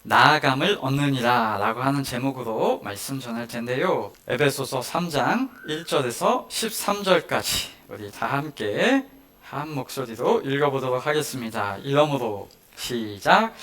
나아감을 얻느니라 라고 하는 제목으로 말씀 전할 텐데요. 에베소서 3장 1절에서 13절까지 우리 다 함께 한 목소리로 읽어보도록 하겠습니다. 이러므로 시작.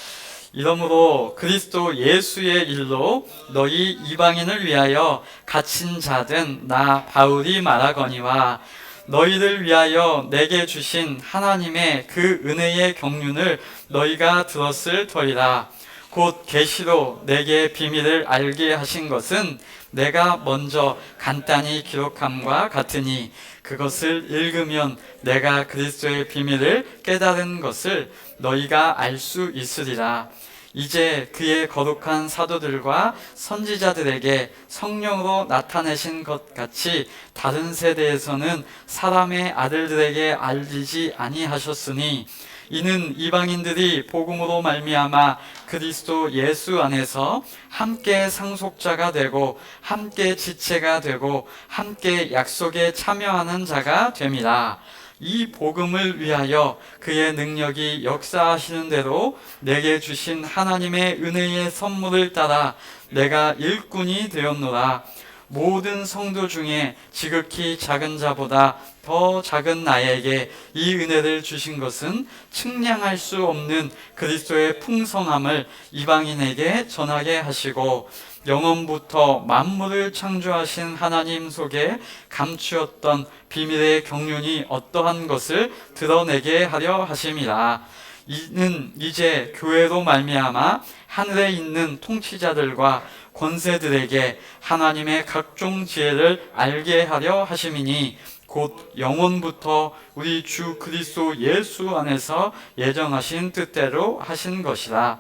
이러므로 그리스도 예수의 일로 너희 이방인을 위하여 갇힌 자된 나 바울이 말하거니와 너희를 위하여 내게 주신 하나님의 그 은혜의 경륜을 너희가 들었을 터이라. 곧 계시로 내게 비밀을 알게 하신 것은 내가 먼저 간단히 기록함과 같으니 그것을 읽으면 내가 그리스도의 비밀을 깨달은 것을 너희가 알 수 있으리라. 이제 그의 거룩한 사도들과 선지자들에게 성령으로 나타내신 것 같이 다른 세대에서는 사람의 아들들에게 알리지 아니하셨으니 이는 이방인들이 복음으로 말미암아 그리스도 예수 안에서 함께 상속자가 되고 함께 지체가 되고 함께 약속에 참여하는 자가 됨이라. 이 복음을 위하여 그의 능력이 역사하시는 대로 내게 주신 하나님의 은혜의 선물을 따라 내가 일꾼이 되었노라. 모든 성도 중에 지극히 작은 자보다 더 작은 나에게 이 은혜를 주신 것은 측량할 수 없는 그리스도의 풍성함을 이방인에게 전하게 하시고 영원부터 만물을 창조하신 하나님 속에 감추었던 비밀의 경륜이 어떠한 것을 드러내게 하려 하심이라. 이는 이제 교회로 말미암아 하늘에 있는 통치자들과 권세들에게 하나님의 각종 지혜를 알게 하려 하심이니 곧 영원부터 우리 주 그리스도 예수 안에서 예정하신 뜻대로 하신 것이라.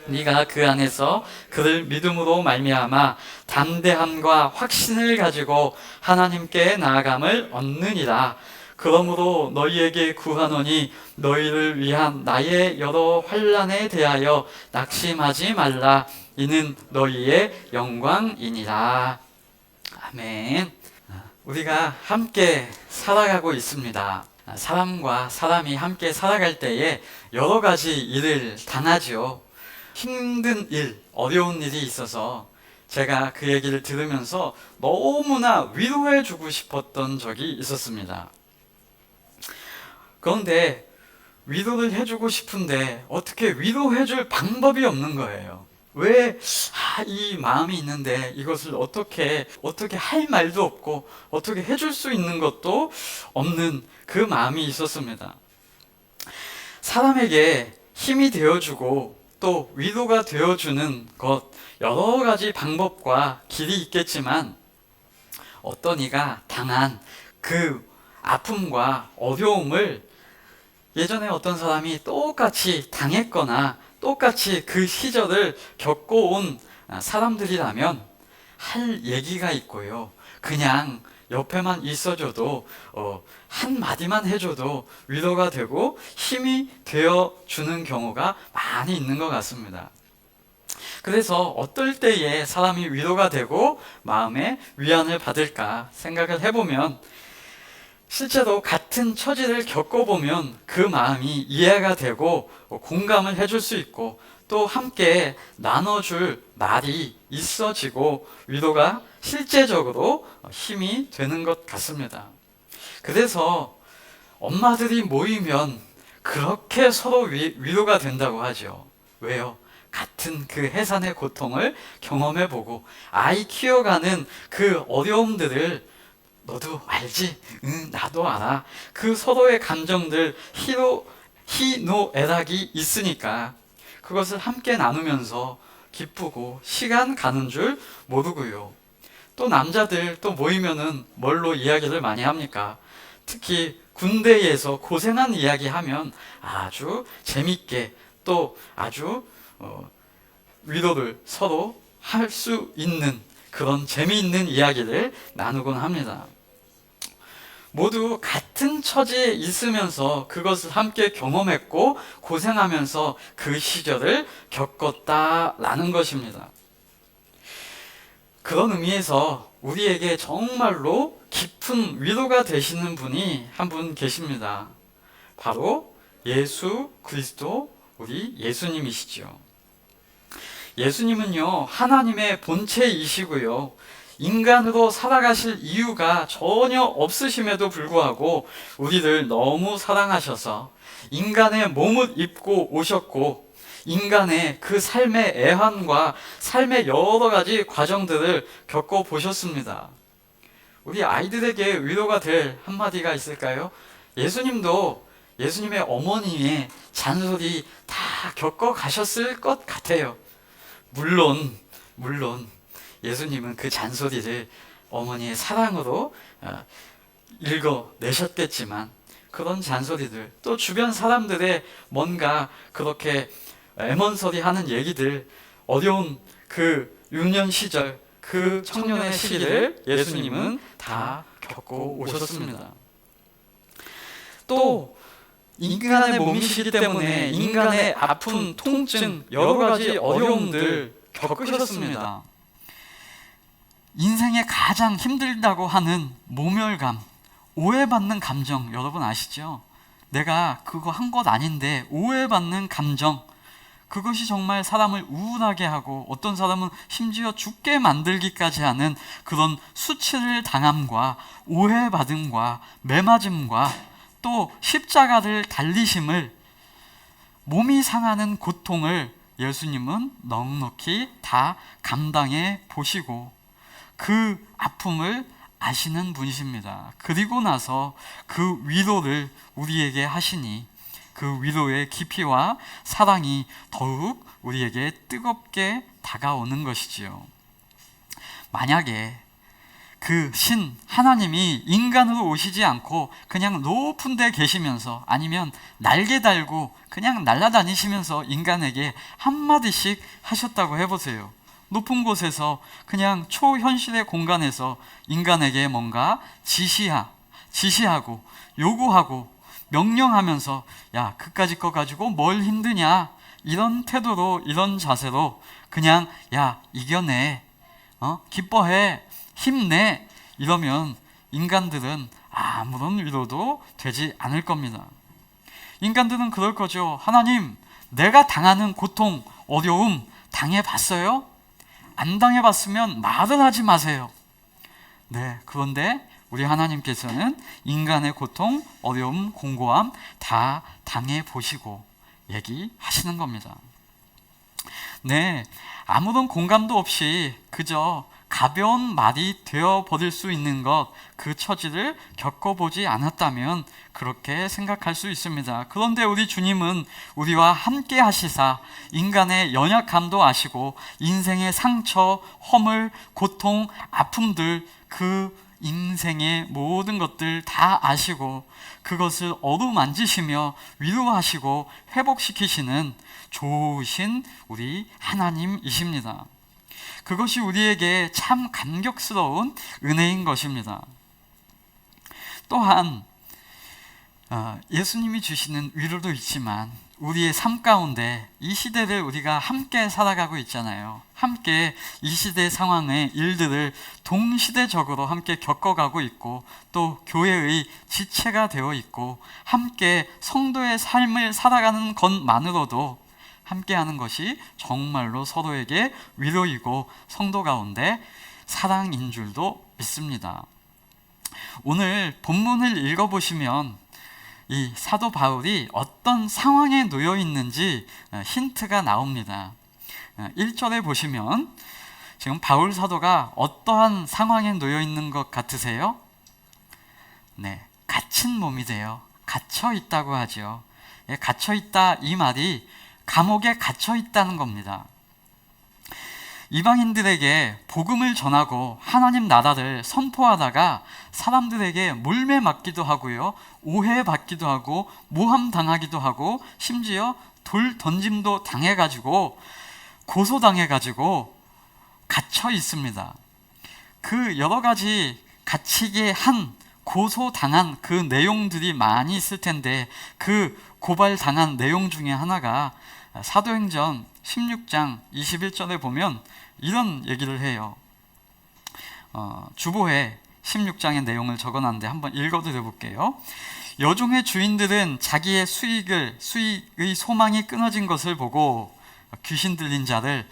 네가 그 안에서 그를 믿음으로 말미암아 담대함과 확신을 가지고 하나님께 나아감을 얻느니라. 그러므로 너희에게 구하노니 너희를 위한 나의 여러 환난에 대하여 낙심하지 말라. 이는 너희의 영광이니라. 아멘. 우리가 함께 살아가고 있습니다. 사람과 사람이 함께 살아갈 때에 여러 가지 일을 당하죠. 힘든 일, 어려운 일이 있어서 제가 그 얘기를 들으면서 너무나 위로해 주고 싶었던 적이 있었습니다. 그런데 위로를 해주고 싶은데 어떻게 위로해 줄 방법이 없는 거예요. 왜 이 마음이 있는데 이것을 어떻게 할 말도 없고 어떻게 해줄 수 있는 것도 없는 그 마음이 있었습니다. 사람에게 힘이 되어주고 또 위로가 되어주는 것 여러 가지 방법과 길이 있겠지만 어떤 이가 당한 그 아픔과 어려움을 예전에 어떤 사람이 똑같이 당했거나 똑같이 그 시절을 겪어온 사람들이라면 할 얘기가 있고요. 그냥 옆에만 있어줘도 한마디만 해줘도 위로가 되고 힘이 되어주는 경우가 많이 있는 것 같습니다. 그래서 어떨 때에 사람이 위로가 되고 마음에 위안을 받을까 생각을 해보면 실제로 같은 처지를 겪어보면 그 마음이 이해가 되고 공감을 해줄 수 있고 또 함께 나눠줄 말이 있어지고 위로가 실제적으로 힘이 되는 것 같습니다. 그래서 엄마들이 모이면 그렇게 서로 위로가 된다고 하죠. 왜요? 같은 그 해산의 고통을 경험해보고 아이 키워가는 그 어려움들을 너도 알지? 응, 나도 알아. 그 서로의 감정들 희노애락이 있으니까 그것을 함께 나누면서 기쁘고 시간 가는 줄 모르고요. 또 남자들 또 모이면은 뭘로 이야기를 많이 합니까? 특히 군대에서 고생한 이야기 하면 아주 재밌게 또 아주 위로를 서로 할 수 있는 그런 재미있는 이야기를 나누곤 합니다. 모두 같은 처지에 있으면서 그것을 함께 경험했고 고생하면서 그 시절을 겪었다라는 것입니다. 그런 의미에서 우리에게 정말로 깊은 위로가 되시는 분이 한 분 계십니다. 바로 예수 그리스도 우리 예수님이시죠. 예수님은요, 하나님의 본체이시고요, 인간으로 살아가실 이유가 전혀 없으심에도 불구하고 우리를 너무 사랑하셔서 인간의 몸을 입고 오셨고, 인간의 그 삶의 애환과 삶의 여러 가지 과정들을 겪어보셨습니다. 우리 아이들에게 위로가 될 한마디가 있을까요? 예수님도 예수님의 어머니의 잔소리 다 겪어가셨을 것 같아요. 물론 예수님은 그 잔소리를 어머니의 사랑으로 읽어내셨겠지만, 그런 잔소리들, 또 주변 사람들의 뭔가 그렇게 애먼소리 하는 얘기들, 어려운 그 유년 시절, 그 청년의 시기를 예수님은 다 겪고 오셨습니다. 또 인간의 몸이시기 때문에 인간의 아픔, 통증, 여러 가지 어려움들 겪으셨습니다. 인생에 가장 힘들다고 하는 모멸감, 오해받는 감정, 여러분 아시죠? 내가 그거 한 것 아닌데 오해받는 감정, 그것이 정말 사람을 우울하게 하고 어떤 사람은 심지어 죽게 만들기까지 하는 그런 수치를 당함과 오해받음과 매맞음과 또 십자가를 달리심을, 몸이 상하는 고통을 예수님은 넉넉히 다 감당해 보시고 그 아픔을 아시는 분이십니다. 그리고 나서 그 위로를 우리에게 하시니 그 위로의 깊이와 사랑이 더욱 우리에게 뜨겁게 다가오는 것이지요. 만약에 그 신 하나님이 인간으로 오시지 않고 그냥 높은 데 계시면서, 아니면 날개 달고 그냥 날아다니시면서 인간에게 한마디씩 하셨다고 해보세요. 높은 곳에서 그냥 초현실의 공간에서 인간에게 뭔가 지시하고 요구하고 명령하면서, 야, 그까짓 거 가지고 뭘 힘드냐, 이런 태도로, 이런 자세로 그냥, 야, 이겨내, 기뻐해, 힘내, 이러면 인간들은 아무런 위로도 되지 않을 겁니다. 인간들은 그럴 거죠. 하나님, 내가 당하는 고통, 어려움 당해봤어요? 안 당해봤으면 말을 하지 마세요. 네, 그런데 우리 하나님께서는 인간의 고통, 어려움, 공고함 다 당해보시고 얘기하시는 겁니다. 네, 아무런 공감도 없이 그저 가벼운 말이 되어버릴 수 있는 것, 그 처지를 겪어보지 않았다면 그렇게 생각할 수 있습니다. 그런데 우리 주님은 우리와 함께 하시사 인간의 연약함도 아시고 인생의 상처, 허물, 고통, 아픔들, 그 인생의 모든 것들 다 아시고 그것을 어루만지시며 위로하시고 회복시키시는 좋으신 우리 하나님이십니다. 그것이 우리에게 참 감격스러운 은혜인 것입니다. 또한 예수님이 주시는 위로도 있지만 우리의 삶 가운데 이 시대를 우리가 함께 살아가고 있잖아요. 함께 이 시대 상황의 일들을 동시대적으로 함께 겪어가고 있고, 또 교회의 지체가 되어 있고, 함께 성도의 삶을 살아가는 것만으로도 함께하는 것이 정말로 서로에게 위로이고 성도 가운데 사랑인 줄도 믿습니다. 오늘 본문을 읽어보시면 이 사도 바울이 어떤 상황에 놓여 있는지 힌트가 나옵니다. 1절에 보시면 지금 바울 사도가 어떠한 상황에 놓여 있는 것 같으세요? 네, 갇힌 몸이래요. 갇혀 있다고 하죠. 갇혀 있다, 이 말이 감옥에 갇혀 있다는 겁니다. 이방인들에게 복음을 전하고 하나님 나라를 선포하다가 사람들에게 몰매 맞기도 하고요, 오해받기도 하고 모함당하기도 하고 심지어 돌 던짐도 당해가지고 고소당해가지고 갇혀 있습니다. 그 여러 가지 갇히게 한, 고소당한 그 내용들이 많이 있을 텐데 그 고발당한 내용 중에 하나가 사도행전 16장 21절에 보면 이런 얘기를 해요. 주보에 16장의 내용을 적어놨는데 한번 읽어드려 볼게요. 여종의 주인들은 자기의 수익의 소망이 끊어진 것을 보고 귀신 들린 자를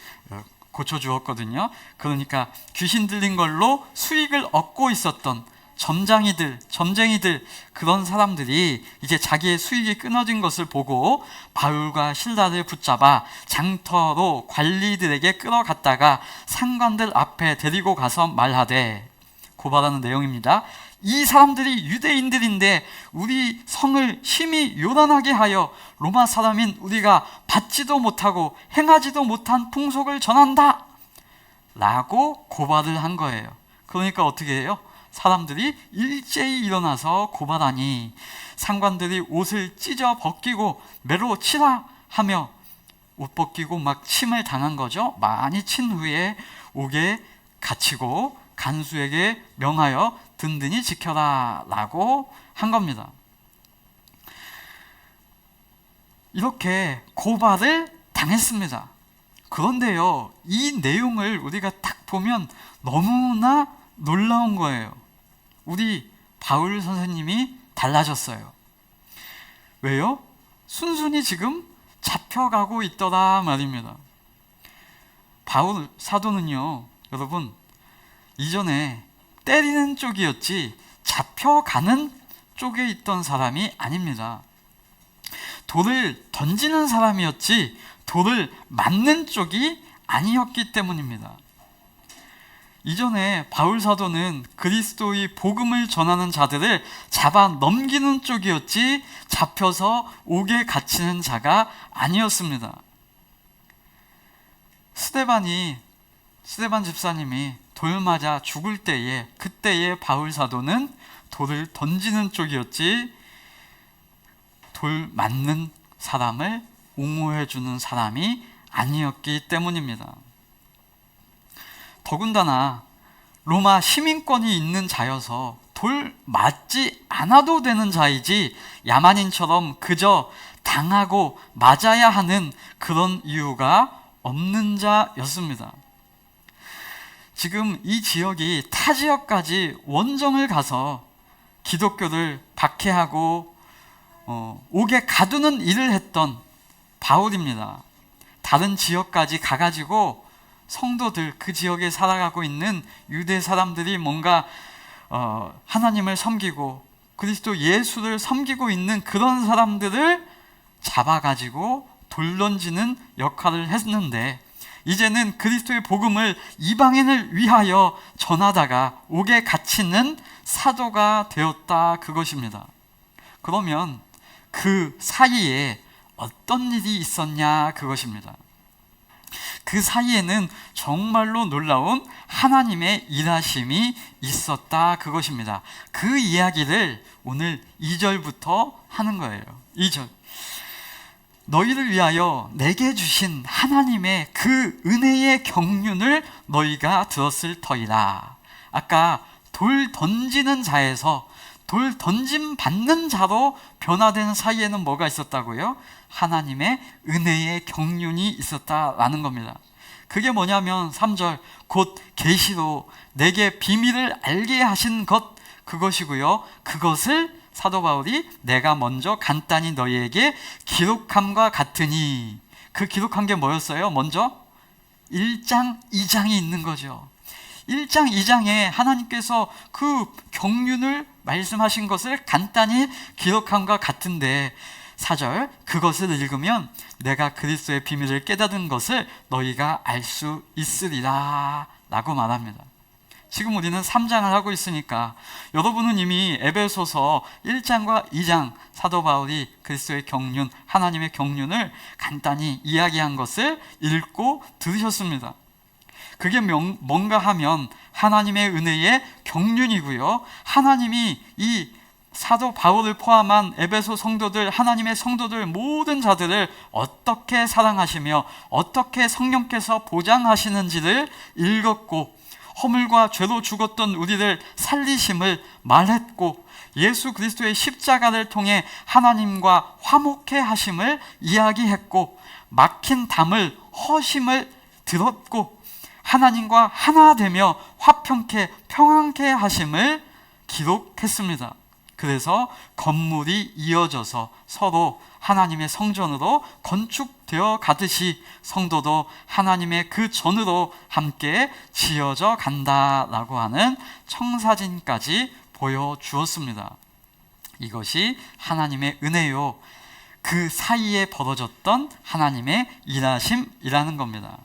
고쳐주었거든요. 그러니까 귀신 들린 걸로 수익을 얻고 있었던 점쟁이들 그런 사람들이 이제 자기의 수익이 끊어진 것을 보고 바울과 실라를 붙잡아 장터로 관리들에게 끌어갔다가 상관들 앞에 데리고 가서 말하되, 고발하는 내용입니다. 이 사람들이 유대인들인데 우리 성을 심히 요란하게 하여 로마 사람인 우리가 받지도 못하고 행하지도 못한 풍속을 전한다 라고 고발을 한 거예요. 그러니까 어떻게 해요? 사람들이 일제히 일어나서 고발하니 상관들이 옷을 찢어 벗기고 매로 치라 하며 옷 벗기고 막 침을 당한 거죠. 많이 친 후에 옥에 갇히고 간수에게 명하여 든든히 지켜라 라고 한 겁니다. 이렇게 고발을 당했습니다. 그런데요, 이 내용을 우리가 딱 보면 너무나 놀라운 거예요. 우리 바울 선생님이 달라졌어요. 왜요? 순순히 지금 잡혀가고 있더라 말입니다. 바울 사도는요, 여러분, 이전에 때리는 쪽이었지 잡혀가는 쪽에 있던 사람이 아닙니다. 돌을 던지는 사람이었지 돌을 맞는 쪽이 아니었기 때문입니다. 이전에 바울 사도는 그리스도의 복음을 전하는 자들을 잡아 넘기는 쪽이었지 잡혀서 옥에 갇히는 자가 아니었습니다. 스데반 집사님이 돌 맞아 죽을 때에, 그때의 바울 사도는 돌을 던지는 쪽이었지 돌 맞는 사람을 옹호해 주는 사람이 아니었기 때문입니다. 더군다나 로마 시민권이 있는 자여서 돌 맞지 않아도 되는 자이지 야만인처럼 그저 당하고 맞아야 하는 그런 이유가 없는 자였습니다. 지금 이 지역이 타 지역까지 원정을 가서 기독교를 박해하고 옥에 가두는 일을 했던 바울입니다. 다른 지역까지 가가지고 성도들, 그 지역에 살아가고 있는 유대 사람들이 뭔가 하나님을 섬기고 그리스도 예수를 섬기고 있는 그런 사람들을 잡아가지고 돌 던지는 역할을 했는데, 이제는 그리스도의 복음을 이방인을 위하여 전하다가 옥에 갇히는 사도가 되었다, 그것입니다. 그러면 그 사이에 어떤 일이 있었냐, 그것입니다. 그 사이에는 정말로 놀라운 하나님의 일하심이 있었다, 그것입니다. 그 이야기를 오늘 2절부터 하는 거예요. 2절. 너희를 위하여 내게 주신 하나님의 그 은혜의 경륜을 너희가 들었을 터이라. 아까 돌 던지는 자에서 돌 던짐 받는 자로 변화되는 사이에는 뭐가 있었다고요? 하나님의 은혜의 경륜이 있었다라는 겁니다. 그게 뭐냐면 3절, 곧 계시로 내게 비밀을 알게 하신 것, 그것이고요. 그것을 사도 바울이 내가 먼저 간단히 너희에게 기록함과 같으니, 그 기록한 게 뭐였어요? 먼저 1장, 2장이 있는 거죠. 1장, 2장에 하나님께서 그 경륜을 말씀하신 것을 간단히 기록함과 같은데 4절, 그것을 읽으면 내가 그리스도의 비밀을 깨닫은 것을 너희가 알 수 있으리라 라고 말합니다. 지금 우리는 3장을 하고 있으니까 여러분은 이미 에베소서 1장과 2장 사도 바울이 그리스도의 경륜, 하나님의 경륜을 간단히 이야기한 것을 읽고 들으셨습니다. 그게 뭔가 하면 하나님의 은혜의 경륜이고요. 하나님이 이 사도 바울을 포함한 에베소 성도들, 하나님의 성도들 모든 자들을 어떻게 사랑하시며 어떻게 성령께서 보장하시는지를 읽었고, 허물과 죄로 죽었던 우리를 살리심을 말했고, 예수 그리스도의 십자가를 통해 하나님과 화목해 하심을 이야기했고, 막힌 담을 허심을 들었고, 하나님과 하나 되며 화평케 평안케 하심을 기록했습니다. 그래서 건물이 이어져서 서로 하나님의 성전으로 되어 가듯이 성도도 하나님의 그 전으로 함께 지어져 간다라고 하는 청사진까지 보여주었습니다. 이것이 하나님의 은혜요, 그 사이에 벌어졌던 하나님의 일하심이라는 겁니다.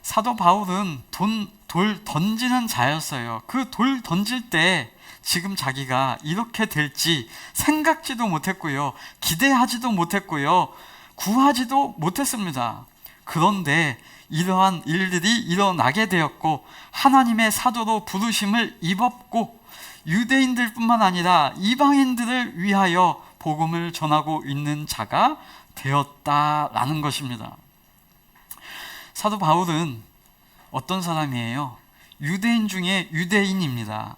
사도 바울은 돌 던지는 자였어요. 그 돌 던질 때 지금 자기가 이렇게 될지 생각지도 못했고요, 기대하지도 못했고요, 구하지도 못했습니다. 그런데 이러한 일들이 일어나게 되었고 하나님의 사도로 부르심을 입었고 유대인들뿐만 아니라 이방인들을 위하여 복음을 전하고 있는 자가 되었다라는 것입니다. 사도 바울은 어떤 사람이에요? 유대인 중에 유대인입니다.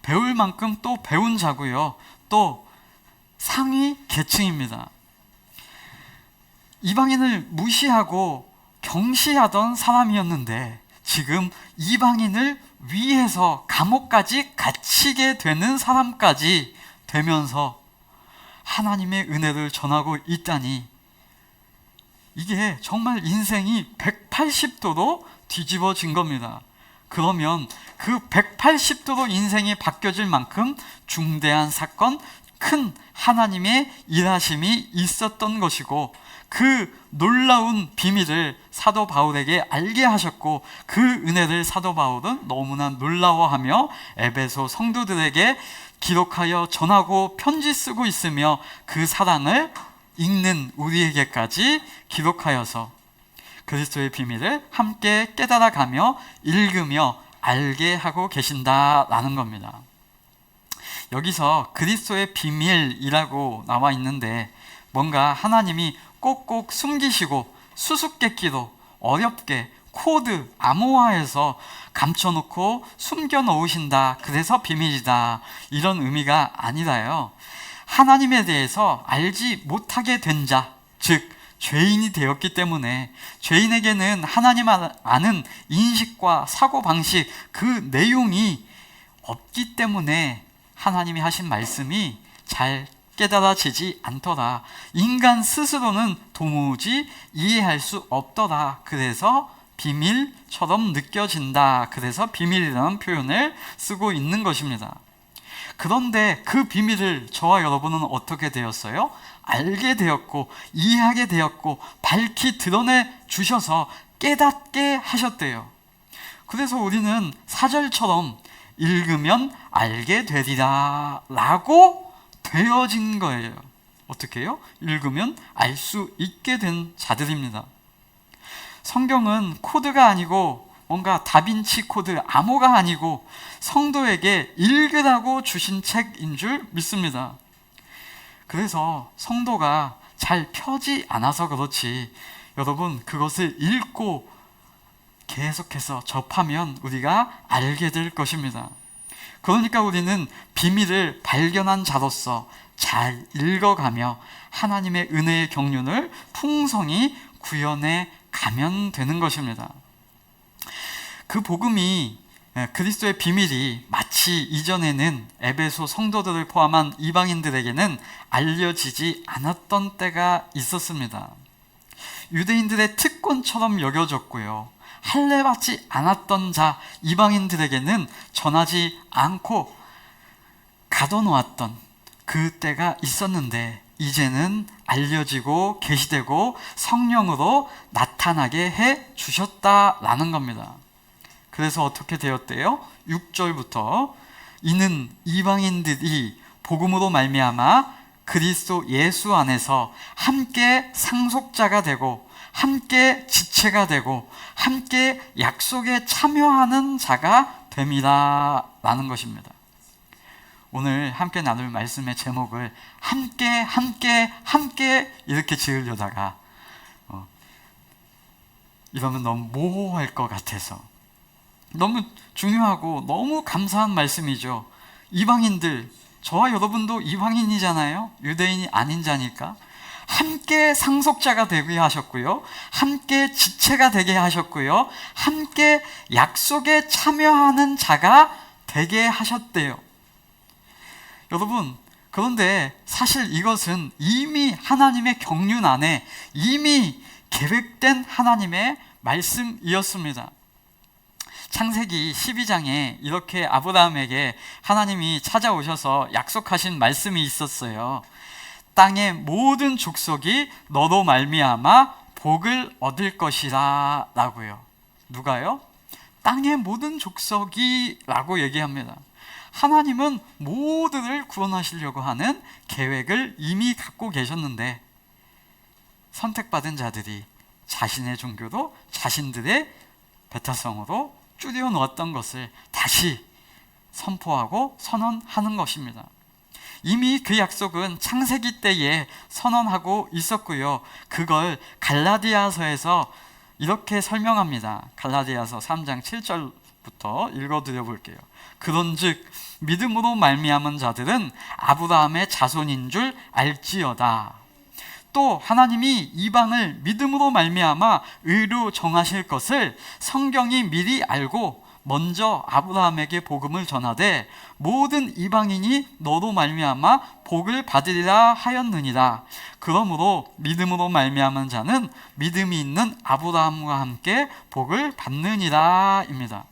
배울 만큼 또 배운 자고요, 또 상위 계층입니다. 이방인을 무시하고 경시하던 사람이었는데 지금 이방인을 위해서 감옥까지 갇히게 되는 사람까지 되면서 하나님의 은혜를 전하고 있다니, 이게 정말 인생이 180도로 뒤집어진 겁니다. 그러면 그 180도로 인생이 바뀌어질 만큼 중대한 사건, 큰 하나님의 일하심이 있었던 것이고, 그 놀라운 비밀을 사도 바울에게 알게 하셨고, 그 은혜를 사도 바울은 너무나 놀라워하며 에베소 성도들에게 기록하여 전하고 편지 쓰고 있으며, 그 사랑을 읽는 우리에게까지 기록하여서 그리스도의 비밀을 함께 깨달아가며 읽으며 알게 하고 계신다라는 겁니다. 여기서 그리스도의 비밀이라고 나와 있는데, 뭔가 하나님이 꼭꼭 숨기시고 수수께끼로 어렵게 코드 암호화해서 감춰놓고 숨겨놓으신다, 그래서 비밀이다, 이런 의미가 아니라요, 하나님에 대해서 알지 못하게 된 자, 즉 죄인이 되었기 때문에 죄인에게는 하나님 아는 인식과 사고방식, 그 내용이 없기 때문에 하나님이 하신 말씀이 잘 깨달아지지 않더라. 인간 스스로는 도무지 이해할 수 없더라. 그래서 비밀처럼 느껴진다. 그래서 비밀이라는 표현을 쓰고 있는 것입니다. 그런데 그 비밀을 저와 여러분은 어떻게 되었어요? 알게 되었고 이해하게 되었고 밝히 드러내 주셔서 깨닫게 하셨대요. 그래서 우리는 사절처럼 읽으면 알게 되리라 라고 되어진 거예요. 어떻게 해요? 읽으면 알 수 있게 된 자들입니다. 성경은 코드가 아니고 뭔가 다빈치 코드, 암호가 아니고 성도에게 읽으라고 주신 책인 줄 믿습니다. 그래서 성도가 잘 펴지 않아서 그렇지, 여러분 그것을 읽고 계속해서 접하면 우리가 알게 될 것입니다. 그러니까 우리는 비밀을 발견한 자로서 잘 읽어가며 하나님의 은혜의 경륜을 풍성히 구현해 가면 되는 것입니다. 그 복음이, 그리스도의 비밀이 마치 이전에는 에베소 성도들을 포함한 이방인들에게는 알려지지 않았던 때가 있었습니다. 유대인들의 특권처럼 여겨졌고요, 할례받지 않았던 자 이방인들에게는 전하지 않고 가둬놓았던 그 때가 있었는데, 이제는 알려지고 계시되고 성령으로 나타나게 해 주셨다라는 겁니다. 그래서 어떻게 되었대요? 6절부터 이는 이방인들이 복음으로 말미암아 그리스도 예수 안에서 함께 상속자가 되고 함께 지체가 되고 함께 약속에 참여하는 자가 됨이다 라는 것입니다. 오늘 함께 나눌 말씀의 제목을 함께 이렇게 지으려다가 이러면 너무 모호할 것 같아서, 너무 중요하고 너무 감사한 말씀이죠. 이방인들, 저와 여러분도 이방인이잖아요. 유대인이 아닌 자니까. 함께 상속자가 되게 하셨고요, 함께 지체가 되게 하셨고요, 함께 약속에 참여하는 자가 되게 하셨대요. 여러분, 그런데 사실 이것은 이미 하나님의 경륜 안에 이미 계획된 하나님의 말씀이었습니다. 창세기 12장에 이렇게 아브라함에게 하나님이 찾아오셔서 약속하신 말씀이 있었어요. 땅의 모든 족속이 너로 말미암아 복을 얻을 것이라 라고요. 누가요? 땅의 모든 족속이 라고 얘기합니다. 하나님은 모두를 구원하시려고 하는 계획을 이미 갖고 계셨는데 선택받은 자들이 자신의 종교로 자신들의 배타성으로 줄여 놓았던 것을 다시 선포하고 선언하는 것입니다. 이미 그 약속은 창세기 때에 선언하고 있었고요. 그걸 갈라디아서에서 이렇게 설명합니다. 갈라디아서 3장 7절부터 읽어드려 볼게요. 그런즉 믿음으로 말미암은 자들은 아브라함의 자손인 줄 알지어다. 또 하나님이 이방을 믿음으로 말미암아 의로 정하실 것을 성경이 미리 알고 먼저 아브라함에게 복음을 전하되 모든 이방인이 너로 말미암아 복을 받으리라 하였느니라. 그러므로 믿음으로 말미암은 자는 믿음이 있는 아브라함과 함께 복을 받느니라입니다.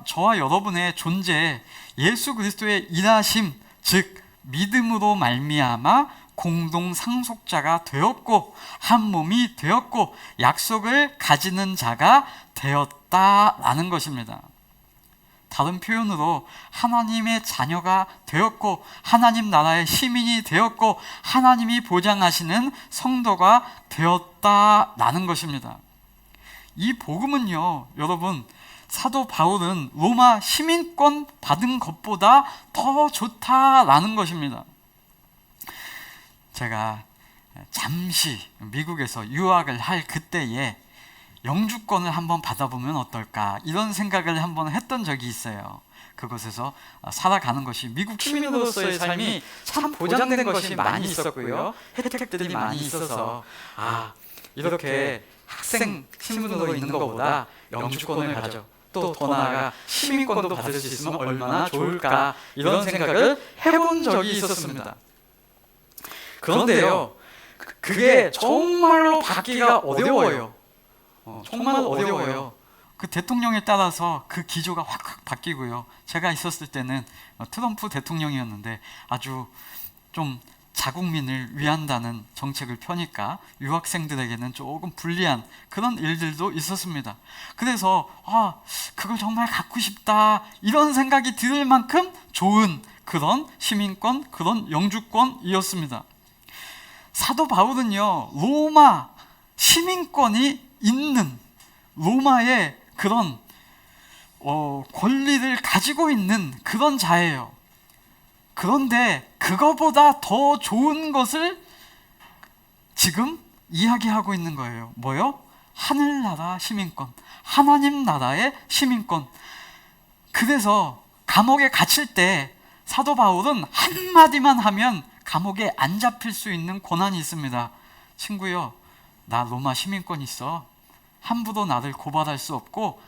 저와 여러분의 존재, 예수 그리스도의 일하심, 즉 믿음으로 말미암아 공동 상속자가 되었고 한 몸이 되었고 약속을 가지는 자가 되었다라는 것입니다. 다른 표현으로 하나님의 자녀가 되었고 하나님 나라의 시민이 되었고 하나님이 보장하시는 성도가 되었다라는 것입니다. 이 복음은요, 여러분, 사도 바울은 로마 시민권 받은 것보다 더 좋다라는 것입니다. 제가 잠시 미국에서 유학을 할 그때에 영주권을 한번 받아보면 어떨까 이런 생각을 한번 했던 적이 있어요. 그곳에서 살아가는 것이 미국 시민으로서의 삶이 참 보장된 것이 많이 있었고요. 혜택들이 많이 있어서 이렇게 학생 신분으로 있는 것보다 영주권을 가져 또 더 나아가 시민권도 받을 수 있으면 얼마나 좋을까 이런 생각을 해본 적이 있었습니다. 그런데요, 그게 정말로 받기가 어려워요. 정말 어려워요. 그 대통령에 따라서 그 기조가 확 바뀌고요. 제가 있었을 때는 트럼프 대통령이었는데 아주 좀 자국민을 위한다는 정책을 펴니까 유학생들에게는 조금 불리한 그런 일들도 있었습니다. 그래서 그걸 정말 갖고 싶다 이런 생각이 들 만큼 좋은 그런 시민권, 그런 영주권이었습니다. 사도 바울은요, 로마 시민권이 있는 로마의 그런 권리를 가지고 있는 그런 자예요. 그런데 그거보다 더 좋은 것을 지금 이야기하고 있는 거예요. 뭐요? 하늘나라 시민권, 하나님 나라의 시민권. 그래서 감옥에 갇힐 때 사도 바울은 한마디만 하면 감옥에 안 잡힐 수 있는 권한이 있습니다. 친구요, 나 로마 시민권 있어. 함부로 나를 고발할 수 없고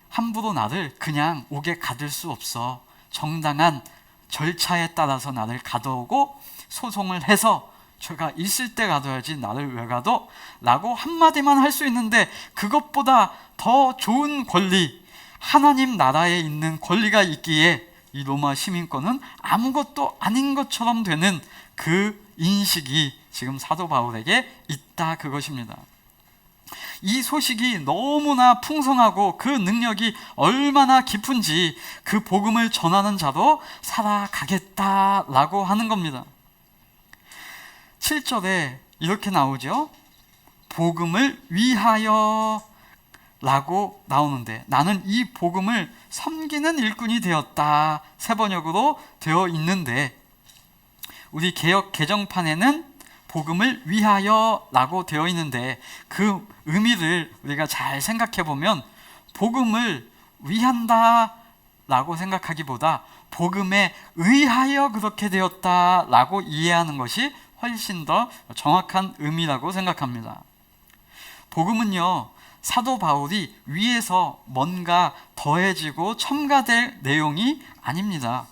함부로 나를 그냥 옥에 가둘 수 없어. 정당한 절차에 따라서 나를 가둬오고 소송을 해서 죄가 있을 때 가둬야지 나를 왜 가둬? 라고 한마디만 할 수 있는데 그것보다 더 좋은 권리, 하나님 나라에 있는 권리가 있기에 이 로마 시민권은 아무것도 아닌 것처럼 되는 그 인식이 지금 사도 바울에게 있다 그것입니다. 이 소식이 너무나 풍성하고 그 능력이 얼마나 깊은지 그 복음을 전하는 자도 살아가겠다라고 하는 겁니다. 7절에 이렇게 나오죠. 복음을 위하여 라고 나오는데 나는 이 복음을 섬기는 일꾼이 되었다. 새 번역으로 되어 있는데 우리 개역 개정판에는 복음을 위하여 라고 되어 있는데 그 의미를 우리가 잘 생각해 보면 복음을 위한다 라고 생각하기보다 복음에 의하여 그렇게 되었다 라고 이해하는 것이 훨씬 더 정확한 의미라고 생각합니다. 복음은요, 사도 바울이 위에서 뭔가 더해지고 첨가될 내용이 아닙니다.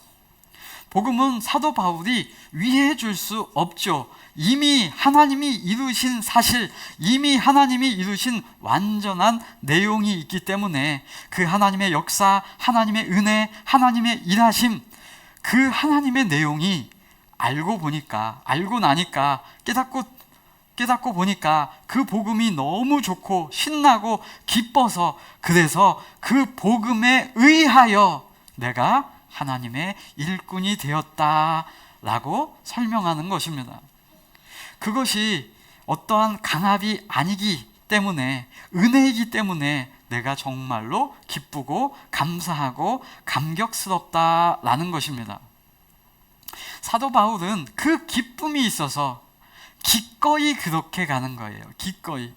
복음은 사도 바울이 위해 줄 수 없죠. 이미 하나님이 이루신 사실, 이미 하나님이 이루신 완전한 내용이 있기 때문에 그 하나님의 역사, 하나님의 은혜, 하나님의 일하심, 그 하나님의 내용이 알고 나니까 깨닫고 보니까 그 복음이 너무 좋고 신나고 기뻐서, 그래서 그 복음에 의하여 내가 하나님의 일꾼이 되었다라고 설명하는 것입니다. 그것이 어떠한 강압이 아니기 때문에, 은혜이기 때문에 내가 정말로 기쁘고 감사하고 감격스럽다라는 것입니다. 사도 바울은 그 기쁨이 있어서 기꺼이 그렇게 가는 거예요. 기꺼이.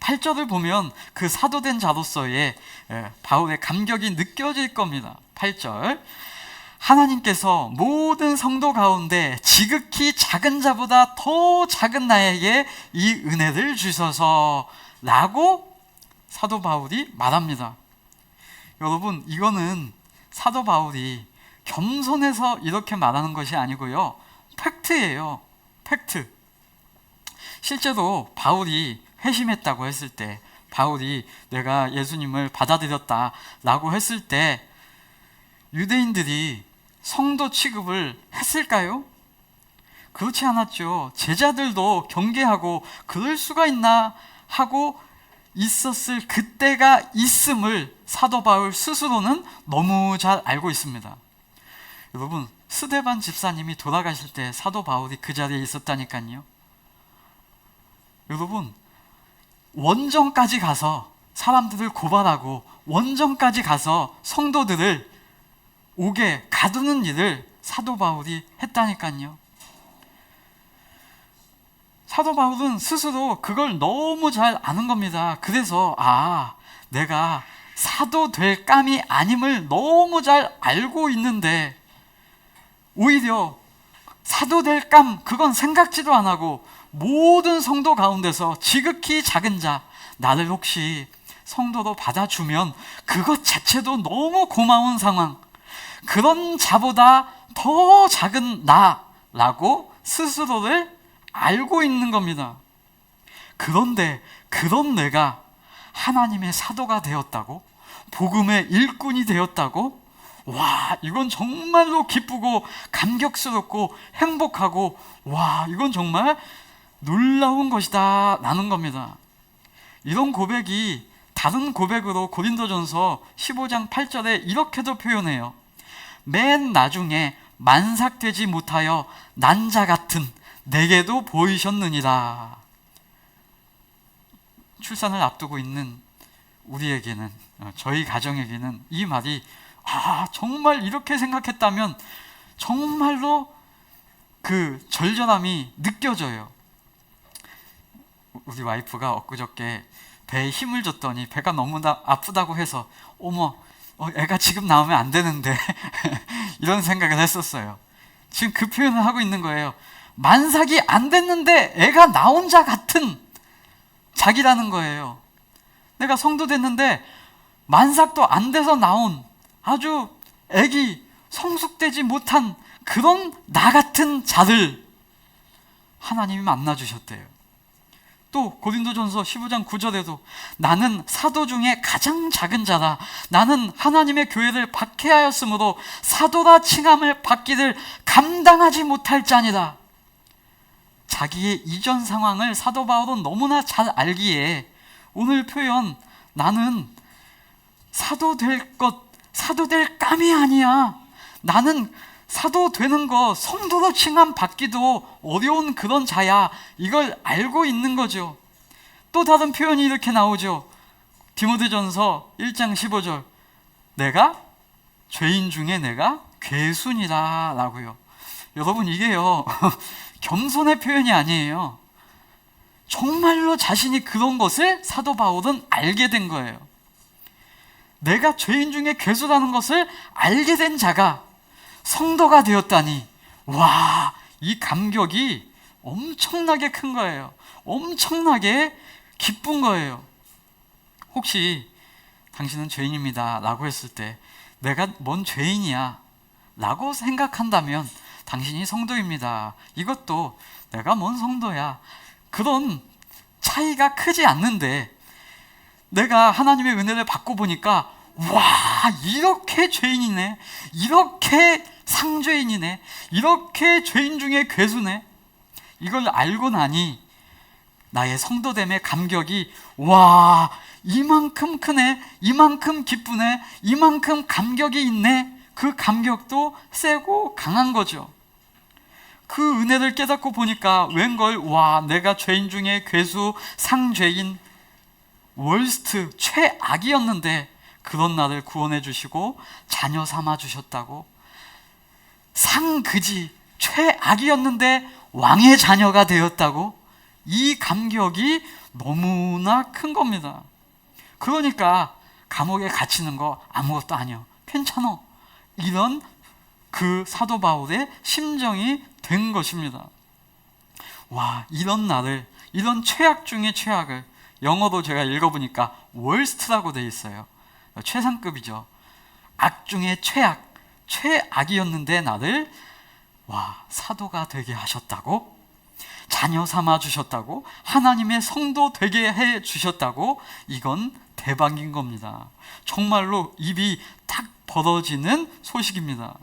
8절을 보면 그 사도된 자로서의 바울의 감격이 느껴질 겁니다. 8절, 하나님께서 모든 성도 가운데 지극히 작은 자보다 더 작은 나에게 이 은혜를 주셔서 라고 사도 바울이 말합니다. 여러분, 이거는 사도 바울이 겸손해서 이렇게 말하는 것이 아니고요, 팩트예요. 팩트. 실제로 바울이 회심했다고 했을 때, 바울이 내가 예수님을 받아들였다라고 했을 때 유대인들이 성도 취급을 했을까요? 그렇지 않았죠. 제자들도 경계하고 그럴 수가 있나 하고 있었을 그때가 있음을 사도 바울 스스로는 너무 잘 알고 있습니다. 여러분, 스데반 집사님이 돌아가실 때 사도 바울이 그 자리에 있었다니까요. 여러분, 원정까지 가서 사람들을 고발하고 원정까지 가서 성도들을 옥에 가두는 일을 사도 바울이 했다니까요. 사도 바울은 스스로 그걸 너무 잘 아는 겁니다. 그래서 내가 사도 될 감이 아님을 너무 잘 알고 있는데 오히려 사도 될 감, 그건 생각지도 안 하고 모든 성도 가운데서 지극히 작은 자, 나를 혹시 성도로 받아주면 그것 자체도 너무 고마운 상황, 그런 자보다 더 작은 나라고 스스로를 알고 있는 겁니다. 그런데 그런 내가 하나님의 사도가 되었다고? 복음의 일꾼이 되었다고? 와, 이건 정말로 기쁘고 감격스럽고 행복하고, 와, 이건 정말 놀라운 것이다 라는 겁니다. 이런 고백이 다른 고백으로 고린도전서 15장 8절에 이렇게도 표현해요. 맨 나중에 만삭되지 못하여 난 자 같은 내게도 보이셨느니라. 출산을 앞두고 있는 우리에게는, 저희 가정에게는 이 말이 정말 이렇게 생각했다면 정말로 그 절절함이 느껴져요. 우리 와이프가 엊그저께 배에 힘을 줬더니 배가 너무나 아프다고 해서 어머, 애가 지금 나오면 안 되는데 이런 생각을 했었어요. 지금 그 표현을 하고 있는 거예요. 만삭이 안 됐는데 애가 나온 자 같은 자기라는 거예요. 내가 성도 됐는데 만삭도 안 돼서 나온 아주 애기, 성숙되지 못한 그런 나 같은 자를 하나님이 만나주셨대요. 또 고린도전서 15장 9절에도 나는 사도 중에 가장 작은 자라, 나는 하나님의 교회를 박해하였으므로 사도라 칭함을 받기를 감당하지 못할 자니라. 자기의 이전 상황을 사도 바울은 너무나 잘 알기에 오늘 표현, 나는 사도 될 감이 아니야, 나는 사도 되는 거, 성도로 칭함 받기도 어려운 그런 자야, 이걸 알고 있는 거죠. 또 다른 표현이 이렇게 나오죠. 디모데전서 1장 15절, 내가 죄인 중에 내가 괴순이다 라고요. 여러분, 이게요 겸손의 표현이 아니에요. 정말로 자신이 그런 것을 사도 바울은 알게 된 거예요. 내가 죄인 중에 괴수라는 것을 알게 된 자가 성도가 되었다니, 와, 이 감격이 엄청나게 큰 거예요. 엄청나게 기쁜 거예요. 혹시 당신은 죄인입니다 라고 했을 때 내가 뭔 죄인이야 라고 생각한다면 당신이 성도입니다. 이것도 내가 뭔 성도야, 그런 차이가 크지 않는데, 내가 하나님의 은혜를 받고 보니까 와, 이렇게 죄인이네, 이렇게 상죄인이네, 이렇게 죄인 중에 괴수네, 이걸 알고 나니 나의 성도됨의 감격이 와, 이만큼 크네, 이만큼 기쁘네, 이만큼 감격이 있네, 그 감격도 세고 강한 거죠. 그 은혜를 깨닫고 보니까 웬걸, 와, 내가 죄인 중에 괴수, 상죄인, 월스트, 최악이었는데 그런 나를 구원해 주시고 자녀 삼아 주셨다고. 상그지, 최악이었는데 왕의 자녀가 되었다고. 이 감격이 너무나 큰 겁니다. 그러니까 감옥에 갇히는 거 아무것도 아니야, 괜찮아, 이런 그 사도 바울의 심정이 된 것입니다. 와, 이런 나를, 이런 최악 중의 최악을, 영어도 제가 읽어보니까 월스트라고 되어 있어요. 최상급이죠. 악 중의 최악, 최악이었는데 나를 와, 사도가 되게 하셨다고, 자녀 삼아 주셨다고, 하나님의 성도 되게 해 주셨다고. 이건 대박인 겁니다. 정말로 입이 탁 벌어지는 소식입니다.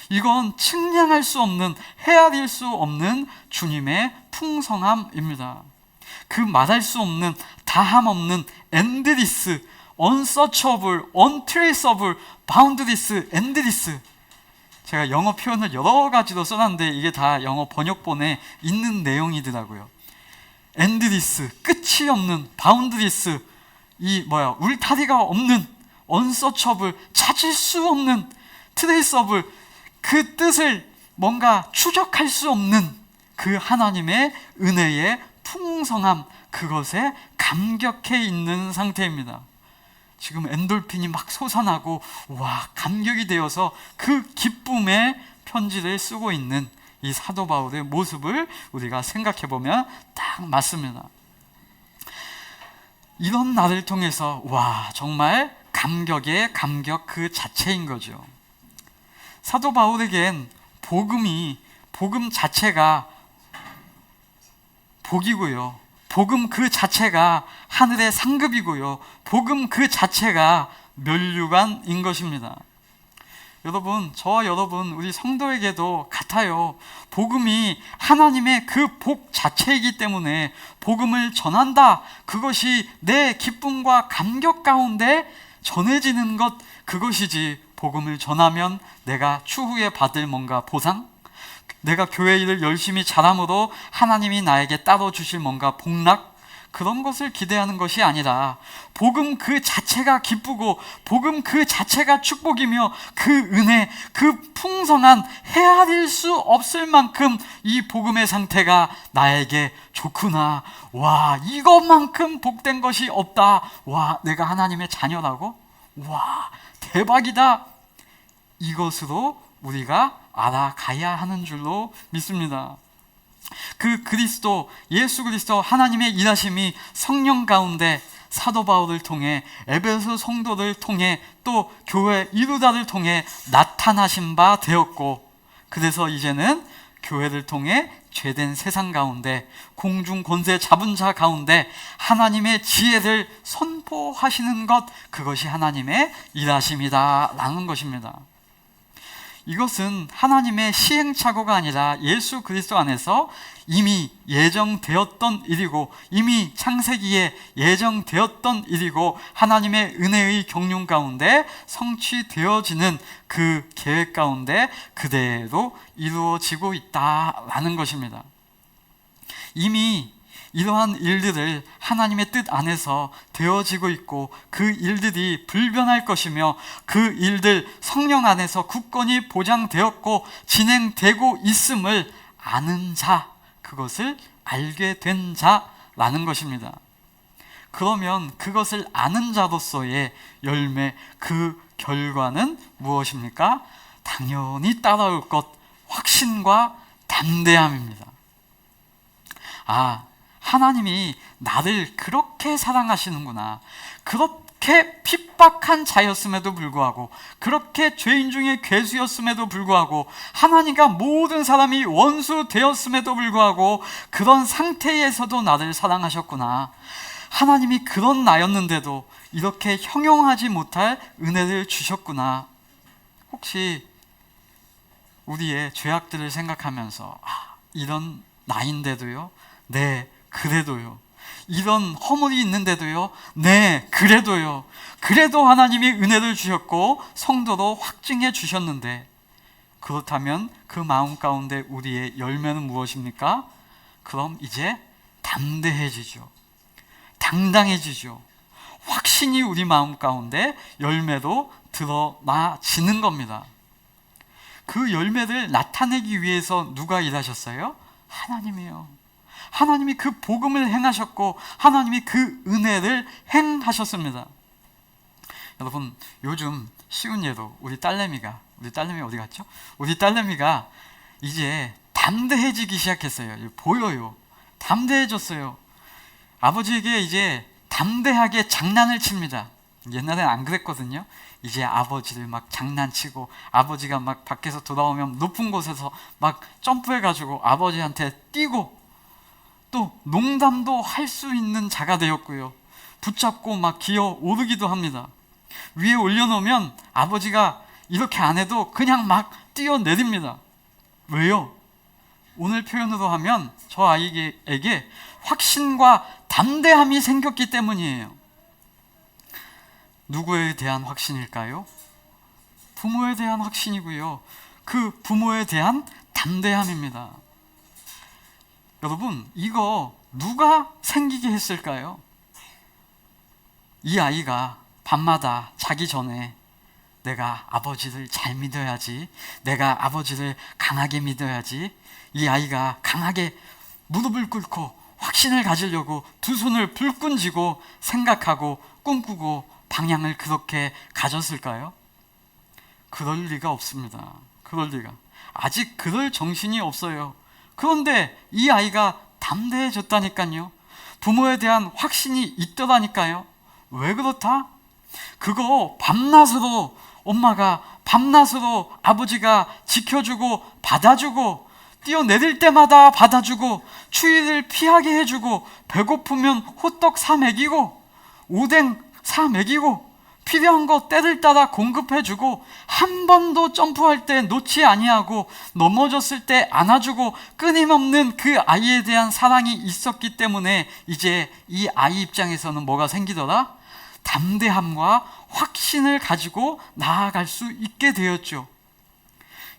이건 측량할 수 없는, 헤아릴 수 없는 주님의 풍성함입니다. 그 말할 수 없는, 다함 없는, 엔드리스, unsearchable, untraceable, boundless, endless. 제가 영어 표현을 여러 가지로 써놨는데 이게 다 영어 번역본에 있는 내용이더라고요. endless, 끝이 없는, boundless, 울타리가 없는, unsearchable, 찾을 수 없는, traceable, 그 뜻을 뭔가 추적할 수 없는 그 하나님의 은혜의 풍성함, 그것에 감격해 있는 상태입니다. 지금 엔돌핀이 막 솟아나고 와, 감격이 되어서 그 기쁨의 편지를 쓰고 있는 이 사도 바울의 모습을 우리가 생각해 보면 딱 맞습니다. 이런 나를 통해서 와, 정말 감격의 감격 그 자체인 거죠. 사도 바울에겐 복음 자체가 복이고요, 복음 그 자체가 하늘의 상급이고요, 복음 그 자체가 면류관인 것입니다. 여러분, 저와 여러분, 우리 성도에게도 같아요. 복음이 하나님의 그 복 자체이기 때문에 복음을 전한다, 그것이 내 기쁨과 감격 가운데 전해지는 것, 그것이지, 복음을 전하면 내가 추후에 받을 뭔가 보상, 내가 교회 일을 열심히 잘함으로 하나님이 나에게 따로 주실 뭔가 복락, 그런 것을 기대하는 것이 아니라 복음 그 자체가 기쁘고 복음 그 자체가 축복이며 그 은혜, 그 풍성한, 헤아릴 수 없을 만큼 이 복음의 상태가 나에게 좋구나, 와, 이것만큼 복된 것이 없다, 와, 내가 하나님의 자녀라고, 와, 대박이다, 이것으로 우리가 알아가야 하는 줄로 믿습니다. 그 그리스도, 예수 그리스도 하나님의 일하심이 성령 가운데 사도 바울을 통해, 에베소 성도를 통해, 또 교회 이루다를 통해 나타나신 바 되었고, 그래서 이제는 교회를 통해 죄된 세상 가운데, 공중 권세 잡은 자 가운데 하나님의 지혜를 선포하시는 것, 그것이 하나님의 일하심이다 라는 것입니다. 이것은 하나님의 시행착오가 아니라 예수 그리스도 안에서 이미 예정되었던 일이고, 이미 창세기에 예정되었던 일이고, 하나님의 은혜의 경륜 가운데 성취되어지는 그 계획 가운데 그대로 이루어지고 있다라는 것입니다. 이미 이러한 일들을 하나님의 뜻 안에서 되어지고 있고, 그 일들이 불변할 것이며 그 일들 성령 안에서 굳건히 보장되었고 진행되고 있음을 아는 자, 그것을 알게 된 자라는 것입니다. 그러면 그것을 아는 자로서의 열매, 그 결과는 무엇입니까? 당연히 따라올 것, 확신과 담대함입니다. 하나님이 나를 그렇게 사랑하시는구나, 그렇게 핍박한 자였음에도 불구하고, 그렇게 죄인 중에 괴수였음에도 불구하고, 하나님과 모든 사람이 원수 되었음에도 불구하고 그런 상태에서도 나를 사랑하셨구나. 하나님이 그런 나였는데도 이렇게 형용하지 못할 은혜를 주셨구나. 혹시 우리의 죄악들을 생각하면서 이런 나인데도요? 네, 그래도요. 이런 허물이 있는데도요? 네, 그래도요. 그래도 하나님이 은혜를 주셨고 성도로 확증해 주셨는데, 그렇다면 그 마음 가운데 우리의 열매는 무엇입니까? 그럼 이제 담대해지죠. 당당해지죠. 확신이 우리 마음 가운데 열매로 드러나지는 겁니다. 그 열매를 나타내기 위해서 누가 일하셨어요? 하나님이요. 하나님이 그 복음을 행하셨고 하나님이 그 은혜를 행하셨습니다. 여러분, 요즘 쉬운 예로 우리 딸내미 어디 갔죠? 우리 딸내미가 이제 담대해지기 시작했어요. 보여요. 담대해졌어요. 아버지에게 이제 담대하게 장난을 칩니다. 옛날엔 안 그랬거든요. 이제 아버지를 막 장난치고, 아버지가 막 밖에서 돌아오면 높은 곳에서 막 점프해가지고 아버지한테 뛰고, 또 농담도 할 수 있는 자가 되었고요. 붙잡고 막 기어 오르기도 합니다. 위에 올려놓으면 아버지가 이렇게 안 해도 그냥 막 뛰어내립니다. 왜요? 오늘 표현으로 하면 저 아이에게 확신과 담대함이 생겼기 때문이에요. 누구에 대한 확신일까요? 부모에 대한 확신이고요. 그 부모에 대한 담대함입니다. 여러분, 이거 누가 생기게 했을까요? 이 아이가 밤마다 자기 전에 내가 아버지를 잘 믿어야지, 내가 아버지를 강하게 믿어야지, 이 아이가 강하게 무릎을 꿇고 확신을 가지려고 두 손을 불끈 쥐고 생각하고 꿈꾸고 방향을 그렇게 가졌을까요? 그럴 리가 없습니다. 그럴 리가. 아직 그럴 정신이 없어요. 그런데 이 아이가 담대해졌다니까요. 부모에 대한 확신이 있더라니까요. 왜 그렇다? 그거 밤낮으로 엄마가, 밤낮으로 아버지가 지켜주고 받아주고, 뛰어내릴 때마다 받아주고, 추위를 피하게 해주고, 배고프면 호떡 사 먹이고, 오뎅 사 먹이고, 필요한 거 때를 따라 공급해주고, 한 번도 점프할 때 놓지 아니하고, 넘어졌을 때 안아주고, 끊임없는 그 아이에 대한 사랑이 있었기 때문에 이제 이 아이 입장에서는 뭐가 생기더라? 담대함과 확신을 가지고 나아갈 수 있게 되었죠.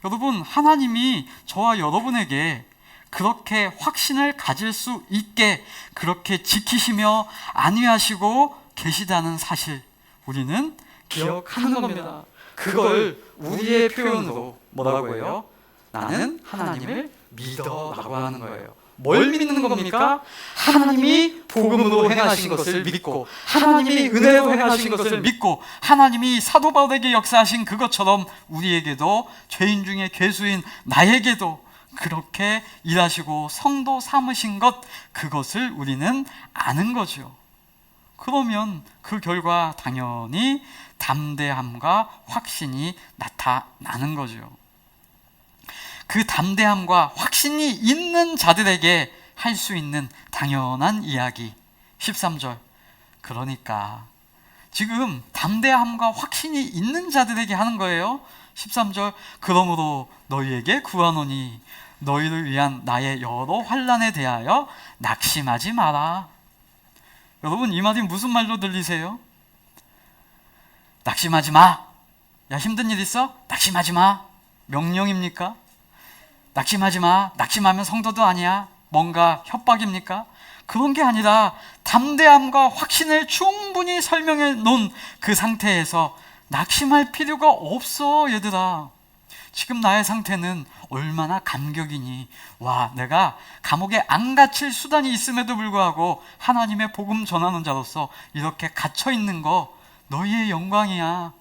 여러분, 하나님이 저와 여러분에게 그렇게 확신을 가질 수 있게 그렇게 지키시며 안위하시고 계시다는 사실, 우리는 기억하는 겁니다. 그걸 우리의 표현으로 뭐라고 해요? 나는 하나님을 믿어 라고 하는 거예요. 뭘 믿는 겁니까? 하나님이 복음으로 행하신 것을 믿고, 하나님이 은혜로 행하신 것을 믿고, 하나님이 사도 바울에게 역사하신 그것처럼 우리에게도, 죄인 중에 괴수인 나에게도 그렇게 일하시고 성도 삼으신 것, 그것을 우리는 아는 거죠. 그러면 그 결과 당연히 담대함과 확신이 나타나는 거죠. 그 담대함과 확신이 있는 자들에게 할 수 있는 당연한 이야기, 13절. 그러니까 지금 담대함과 확신이 있는 자들에게 하는 거예요. 13절. 그러므로 너희에게 구하노니 너희를 위한 나의 여러 환난에 대하여 낙심하지 마라. 여러분, 이 말이 무슨 말로 들리세요? 낙심하지 마. 야, 힘든 일 있어? 낙심하지 마. 명령입니까? 낙심하지 마. 낙심하면 성도도 아니야. 뭔가 협박입니까? 그런 게 아니라 담대함과 확신을 충분히 설명해 놓은 그 상태에서 낙심할 필요가 없어. 얘들아, 지금 나의 상태는 얼마나 감격이니. 와, 내가 감옥에 안 갇힐 수단이 있음에도 불구하고 하나님의 복음 전하는 자로서 이렇게 갇혀 있는 거 너희의 영광이야.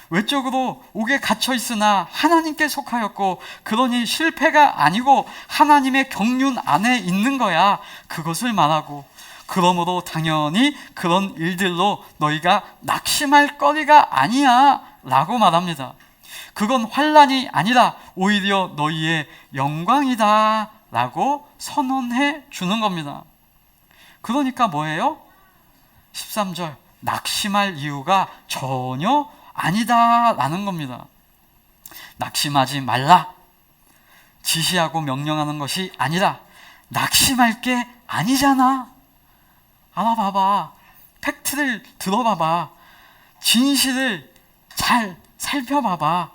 외적으로 옥에 갇혀 있으나 하나님께 속하였고, 그러니 실패가 아니고 하나님의 경륜 안에 있는 거야. 그것을 말하고, 그러므로 당연히 그런 일들로 너희가 낙심할 거리가 아니야 라고 말합니다. 그건 환난이 아니라 오히려 너희의 영광이다 라고 선언해 주는 겁니다. 그러니까 뭐예요? 13절, 낙심할 이유가 전혀 아니다 라는 겁니다. 낙심하지 말라, 지시하고 명령하는 것이 아니라 낙심할 게 아니잖아. 알아봐봐. 팩트를 들어봐봐. 진실을 잘 살펴봐봐.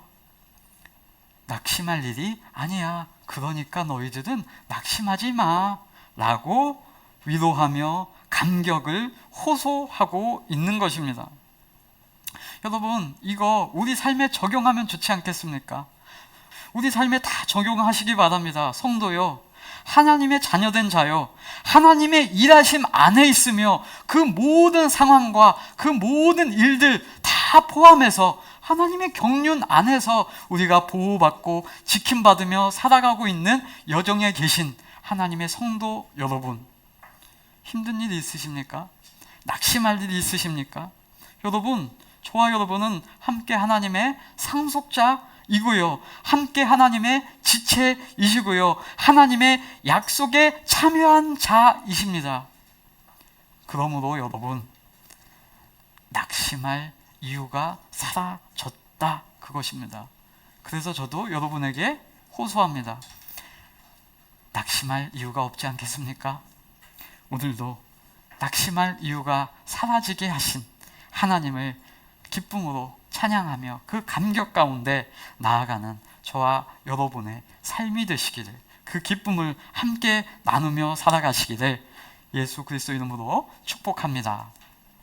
낙심할 일이 아니야. 그러니까 너희들은 낙심하지 마 라고 위로하며 감격을 호소하고 있는 것입니다. 여러분, 이거 우리 삶에 적용하면 좋지 않겠습니까? 우리 삶에 다 적용하시기 바랍니다. 성도요, 하나님의 자녀된 자요, 하나님의 일하심 안에 있으며 그 모든 상황과 그 모든 일들 다 포함해서 하나님의 경륜 안에서 우리가 보호받고 지킴받으며 살아가고 있는 여정에 계신 하나님의 성도 여러분, 힘든 일이 있으십니까? 낙심할 일이 있으십니까? 여러분, 저와 여러분은 함께 하나님의 상속자이고요, 함께 하나님의 지체이시고요, 하나님의 약속에 참여한 자이십니다. 그러므로 여러분, 낙심할 이유가 사라졌다, 그것입니다. 그래서 저도 여러분에게 호소합니다. 낙심할 이유가 없지 않겠습니까? 오늘도 낙심할 이유가 사라지게 하신 하나님을 기쁨으로 찬양하며 그 감격 가운데 나아가는 저와 여러분의 삶이 되시기를, 그 기쁨을 함께 나누며 살아가시기를 예수 그리스도 이름으로 축복합니다.